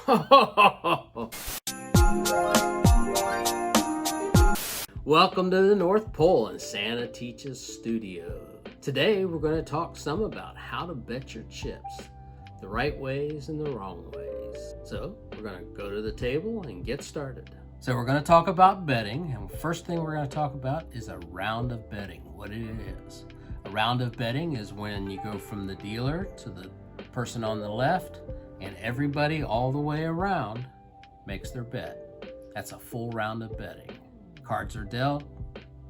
Welcome to the North Pole in SantaTeaches studio. Today we're going to talk some about how to bet your chips, the right ways and the wrong ways. So we're going to go to the table and get started. So we're going to talk about betting, and first thing we're going to talk about is a round of betting, what it is. A round of betting is when you go from the dealer to the person on the left, and everybody all the way around makes their bet. That's a full round of betting. Cards are dealt,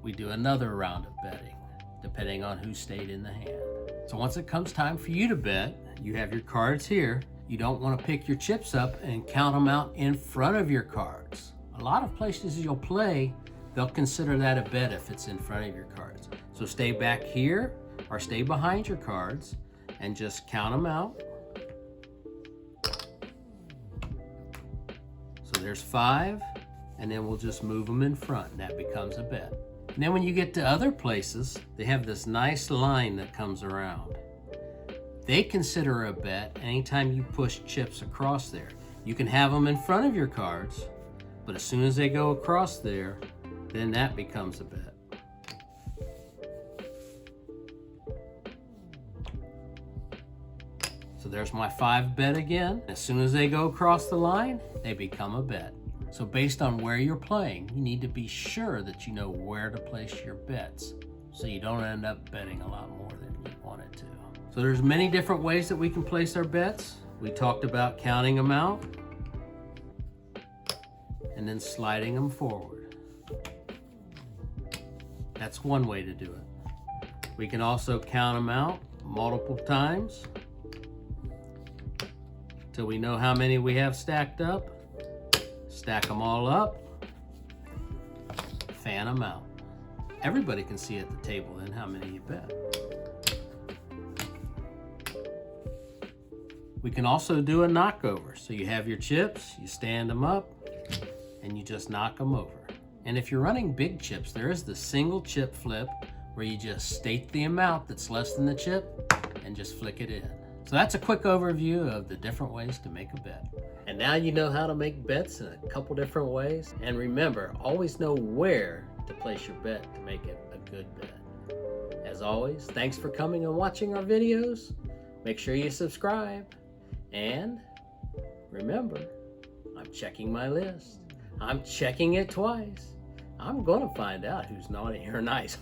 we do another round of betting, depending on who stayed in the hand. So once it comes time for you to bet, you have your cards here. You don't want to pick your chips up and count them out in front of your cards. A lot of places you'll play, they'll consider that a bet if it's in front of your cards. So stay back here or stay behind your cards and just count them out. So there's 5, and then we'll just move them in front, and that becomes a bet. And then when you get to other places, they have this nice line that comes around. They consider a bet anytime you push chips across there. You can have them in front of your cards, but as soon as they go across there, then that becomes a bet. So there's my 5 bet again. As soon as they go across the line, they become a bet. So based on where you're playing, you need to be sure that you know where to place your bets so you don't end up betting a lot more than you wanted to. So there's many different ways that we can place our bets. We talked about counting them out and then sliding them forward. That's one way to do it. We can also count them out multiple times till we know how many we have stacked up. Stack them all up, fan them out. Everybody can see at the table then how many you bet. We can also do a knockover. So you have your chips, you stand them up, and you just knock them over. And if you're running big chips, there is the single chip flip where you just state the amount that's less than the chip and just flick it in. So that's a quick overview of the different ways to make a bet. And now you know how to make bets in a couple different ways. And remember, always know where to place your bet to make it a good bet. As always, thanks for coming and watching our videos. Make sure you subscribe. And remember, I'm checking my list. I'm checking it twice. I'm gonna find out who's naughty or nice.